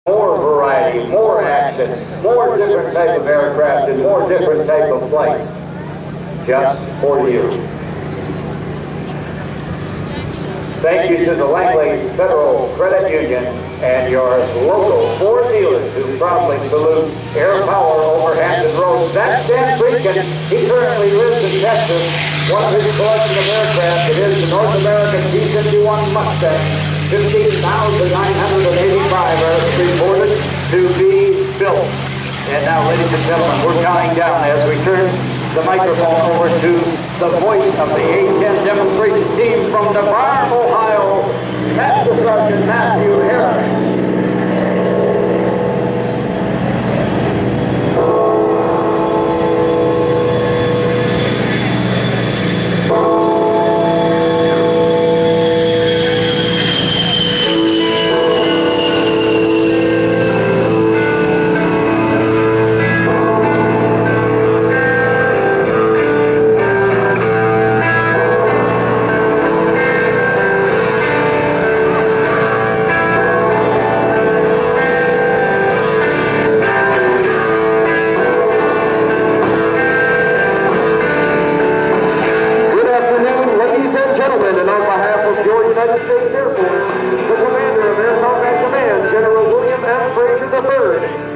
more variety, more action, more different type of aircraft, and more different type of flights, just for you. Thank you to the Langley Federal Credit Union and your local Ford dealers who proudly salute AirPower over Hampton Road. That's Dan Friedkin. He currently lives in Texas. One of his collection of aircraft, it is the North American T-51 Mustang. 15,985 are reported to be built. And now, ladies and gentlemen, we're counting down as we turn the microphone over to the voice of the A-10 demonstration team from DeBarn, Ohio, Master Sergeant Matthew Harris.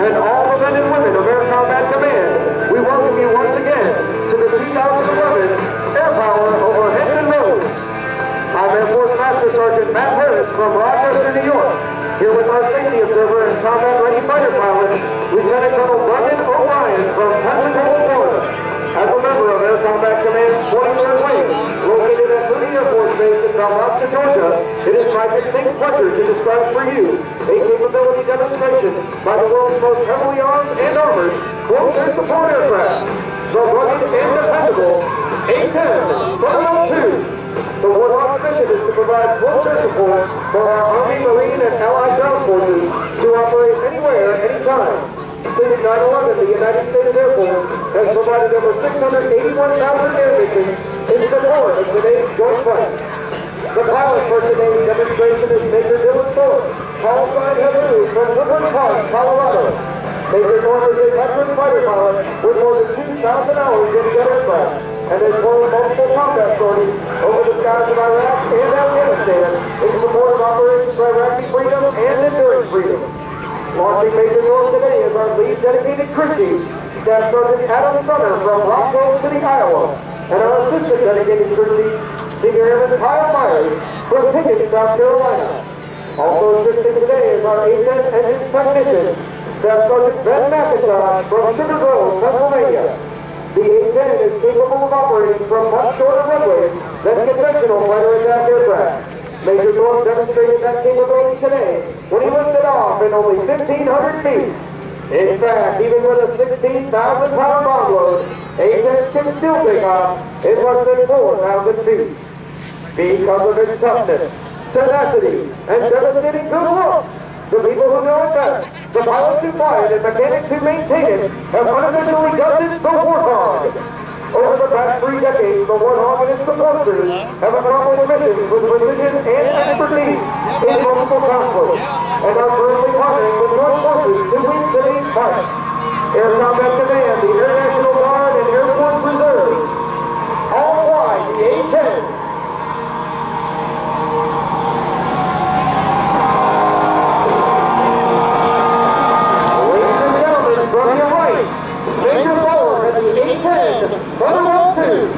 And all the men and women of Air Combat Command, we welcome you once again to the 2011 AirPower over Hampton Road. I'm Air Force Master Sergeant Matt Harris from Rochester, New York, here with our safety observer and combat-ready fighter pilot, Lieutenant Colonel Brendan O'Brien from Pensacola, Florida. As a member of Air Combat Command's 23rd Wing, located at Moody Air Force Base in Valdosta, Georgia, it is my distinct pleasure to describe for you a capability demonstration by the world's most heavily armed and armored close air support aircraft, the rugged and dependable A-10 Thunderbolt II. The Warthog's mission is to provide close air support for our Army, Marine, and Allied ground forces to operate anywhere, anytime. Since 9/11, the United States Air Force has provided over 681,000 air missions in support of today's joint fight. The pilot for today's demonstration is Major Dylan Thorpe, qualified Habu from Woodland Park, Colorado. Major Thorpe is a veteran fighter pilot with more than 2,000 hours in jet aircraft and has flown multiple combat sorties over the skies of Iraq and Afghanistan in support of Operations Iraqi Freedom and Enduring Freedom. Launching Major Thorpe today is our lead dedicated crew chief, Staff Sergeant Adam Sumner from Rockwell City, Iowa, and our assistant dedicated crew chief, Senior Airman Kyle Myers from Pickens, South Carolina. Also assisting today is our A-10 engine technician, Staff Sergeant Ben McIntosh from Sugar Grove, Pennsylvania. The A-10 is capable of operating from much shorter runways than conventional fighter attack aircraft. Major Thorpe demonstrated that capability today when he lifted off in only 1,500 feet. In fact, even with a 16,000-pound bomb load, A-10 can still take off in less than 4,000 feet. Because of its toughness, tenacity, and devastating good looks, the people who know it best, the pilots who fly it and mechanics who maintain it, have unofficially dubbed it the Warthog. Over the past 3 decades, the Warthog and its support crews have accomplished missions with precision and expertise in multiple conflicts, and are currently partnering with joint forces to win today's fight. Air Combat Command, the Air National Guard, and Air Force Reserves all fly the A-10. Thunderbolt II.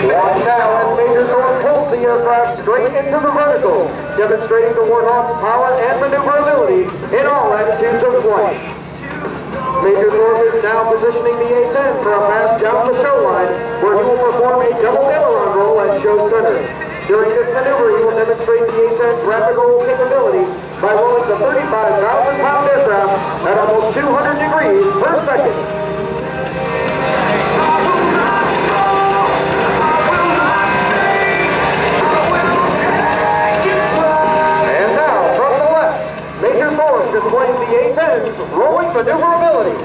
Watch now as Major Thorpe pulls the aircraft straight into the vertical, demonstrating the Warthog's power and maneuverability in all attitudes of flight. Major Thorpe is now positioning the A-10 for a pass down the show line, where he will perform a double aileron roll at show center. During this maneuver, he will demonstrate the A-10's rapid roll capability by rolling the 35,000-pound aircraft at almost 200 degrees per second. And now, from the left, Major Thorpe displaying the A-10's rolling maneuverability.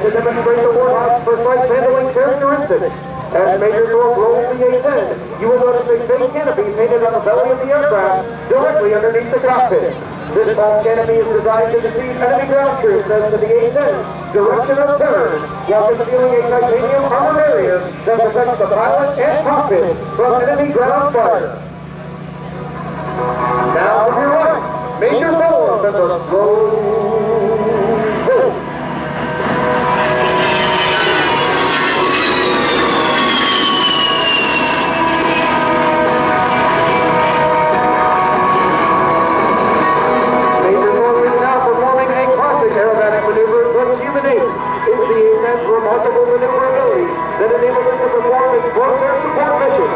to demonstrate the Warthog's precise handling characteristics. As Major Thorpe rolls the A-10, you will notice a big canopy painted on the belly of the aircraft directly underneath the cockpit. This false canopy is designed to deceive enemy ground troops as to the A-10's direction of turn, while concealing a titanium armor barrier that protects the pilot and cockpit from enemy ground fire. Now to your right, Major Thorpe and the slow boat. It's the A-10's remarkable maneuverability that enables it to perform its close air support mission.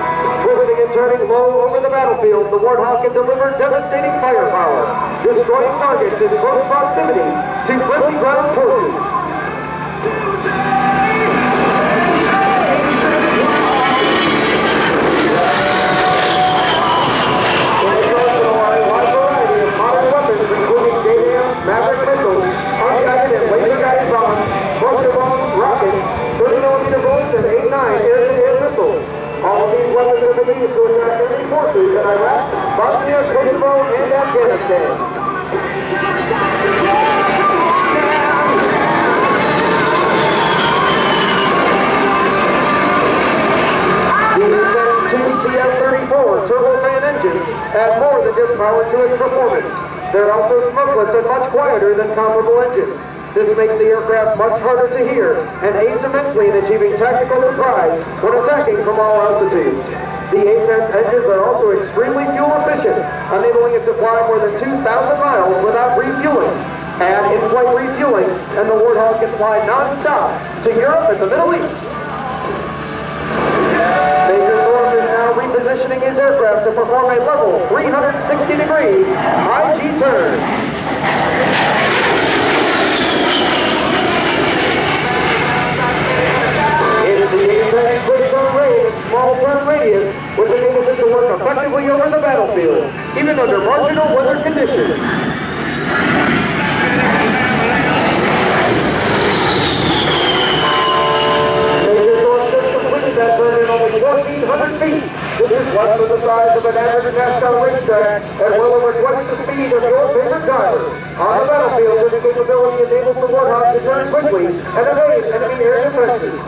Twisting and turning low over the battlefield, the Warthog can deliver devastating firepower, destroying targets in close proximity to friendly ground forces. All of these weapons are believed to attack enemy forces in Iraq, Bosnia, Kosovo, and Afghanistan. These two TF-34 turbofan engines add more than just power to its performance. They're also smokeless and much quieter than comparable engines. This makes the aircraft much harder to hear and aids immensely in achieving tactical surprise when attacking from all altitudes. The A-10's engines are also extremely fuel efficient, enabling it to fly more than 2,000 miles without refueling. Add in-flight refueling, and the Warthog can fly non-stop to Europe and the Middle East. Major Thorpe is now repositioning his aircraft to perform a level 360-degree high G turn. Small turn radius, which enables it to work effectively over the battlefield, even under marginal weather conditions. Major Thorpe just completed that turn in only 1,400 feet. This is less than the size of an average NASCAR racetrack, and well over twice the speed of your favorite driver. On the battlefield, this capability enables the Warthog to turn quickly and evade enemy air defenses.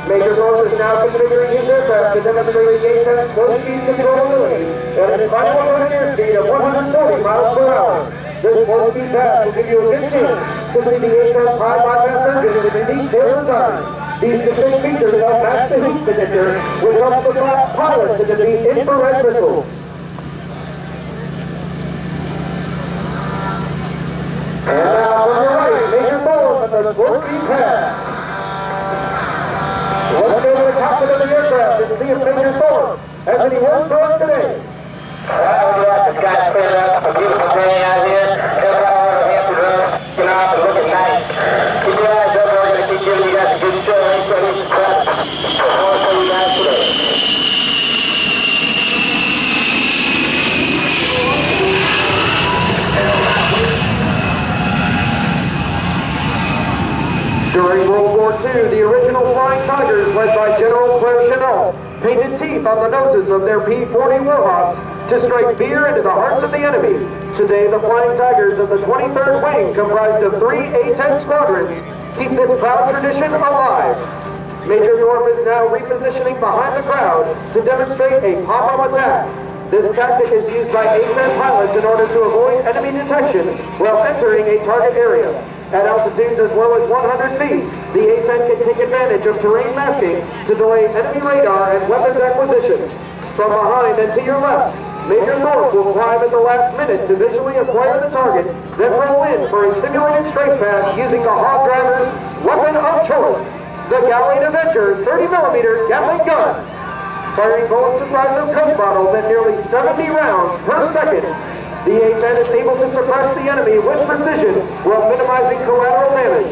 Major Thorpe is now configuring his aircraft to demonstrate the A-10's slow-speed controllability and its final running airspeed of 140 miles per hour. This slow-speed path will give you a good chance to see the A-10's high-bypass engine in detailed design. These distinct features help match the heat signature, which helps the pilot to defeat infrared missiles. And now from your right, Major Thorpe and the slow-speed pass. Let's go to the cockpit of the aircraft and see if Major Thorpe has any work for us today. Well, we got the sky cleared up, a beautiful day out here. AirPower over Hampton Road, looking off and looking nice. Keep your eyes open, we're going to keep giving you guys a good show. Ain't so easy to prep. More for you guys today. During World War II, the original Flying Tigers, led by General Claire Chennault, painted teeth on the noses of their P-40 Warhawks to strike fear into the hearts of the enemy. Today, the Flying Tigers of the 23rd Wing, comprised of 3 A-10 squadrons, keep this proud tradition alive. Major Thorpe is now repositioning behind the crowd to demonstrate a pop-up attack. This tactic is used by A-10 pilots in order to avoid enemy detection while entering a target area. At altitudes as low as 100 feet, the A-10 can take advantage of terrain masking to delay enemy radar and weapons acquisition. From behind and to your left, Major Thorpe will climb at the last minute to visually acquire the target, then roll in for a simulated straight pass using the Hog driver's weapon of choice, the Galley Avenger 30mm Gatling gun. Firing bullets the size of Coke bottles at nearly 70 rounds per second, the A-10 is able to suppress the enemy with precision while minimizing collateral damage.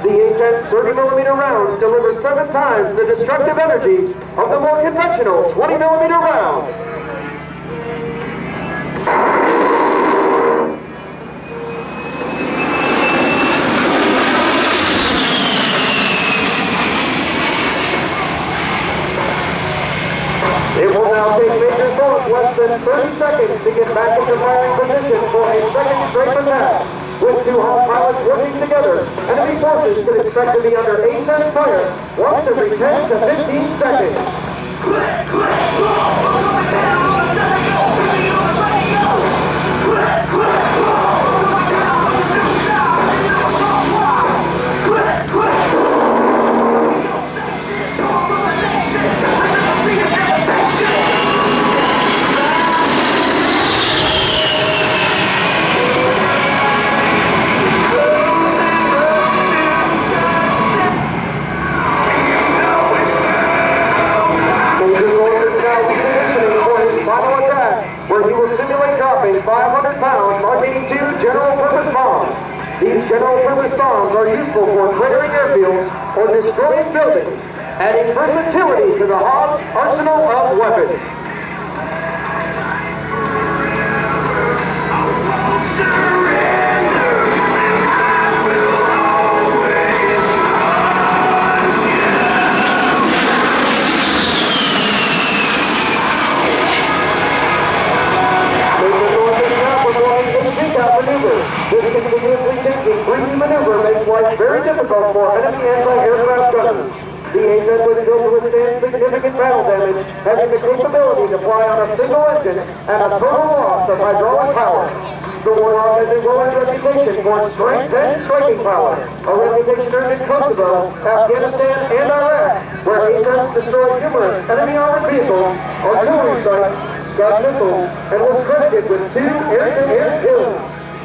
The A-10's 30mm rounds deliver 7 times the destructive energy of the more conventional 20mm round. than 30 seconds to get back into firing position for a second straight attack. With two hot pilots working together, enemy forces can expect to be under A-10 fire once every 10 to 15 seconds. Where he will simulate dropping 500-pound Mark 82 general-purpose bombs. These general-purpose bombs are useful for cratering airfields or destroying buildings, adding versatility to the Hobbs arsenal of weapons. This continuously changing breezy maneuver makes life very difficult for enemy anti-aircraft gunners. The A-10 was built to withstand significant battle damage, having the capability to fly on a single engine and a total loss of hydraulic power. The Warhawk has a growing reputation for strength and striking power, a reputation earned in Kosovo, Afghanistan, and Iraq, where A-10s destroyed numerous enemy armored vehicles, artillery sites, Scud missiles, and was credited with 2 air-to-air kills.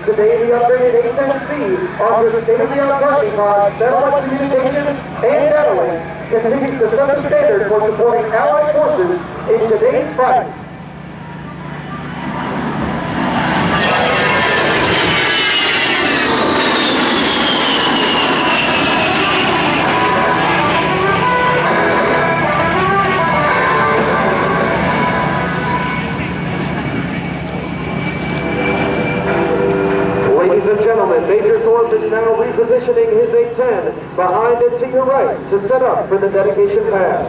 Today, the upgraded A-10C offers state-of-the-art parking pods, satellite communication, and data link, continues to set the standard for supporting Allied forces in today's fight. Ladies and gentlemen, Major Thorpe is now repositioning his A-10 behind and to your right to set up for the dedication pass.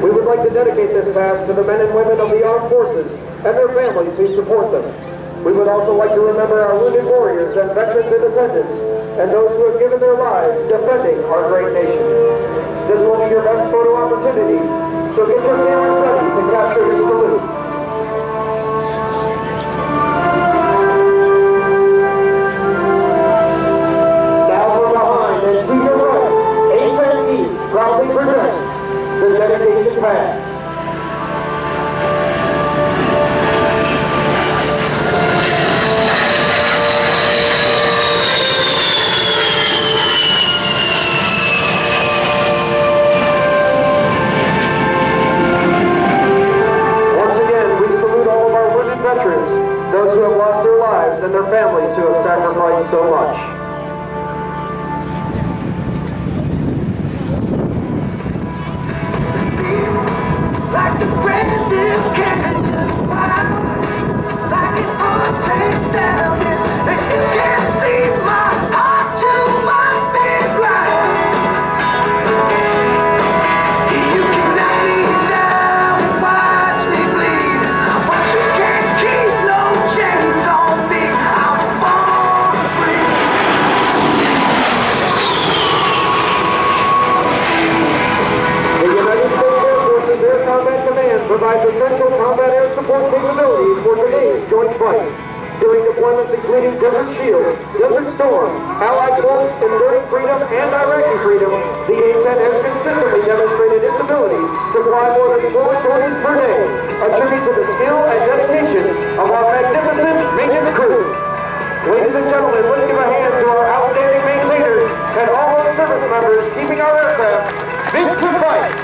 We would like to dedicate this pass to the men and women of the armed forces and their families who support them. We would also like to remember our wounded warriors and veterans in attendance and those who have given their lives defending our great nation. This will be your best photo opportunity, so get your cameras ready to capture this salute. Proudly presents the dedication pass. Once again, we salute all of our wounded veterans, those who have lost their lives and their families who have sacrificed so much. Like the grandest canyon fire, like an untamed stallion, and you can't see my heart to my big light. You can knock me down and watch me bleed, but you can't keep no chains on me. I'm born free. The United States Air Force's Air Combat Command provides essential combat air support capabilities for today's joint fight. During deployments including Desert Shield, Desert Storm, Allied Force, Enduring Freedom, and Iraqi Freedom, the A-10 has consistently demonstrated its ability to fly more than 4 sorties per day, a tribute to the skill and dedication of our magnificent maintenance crew. Ladies and gentlemen, let's give a hand to our outstanding maintainers and all those service members keeping our aircraft fit to fight.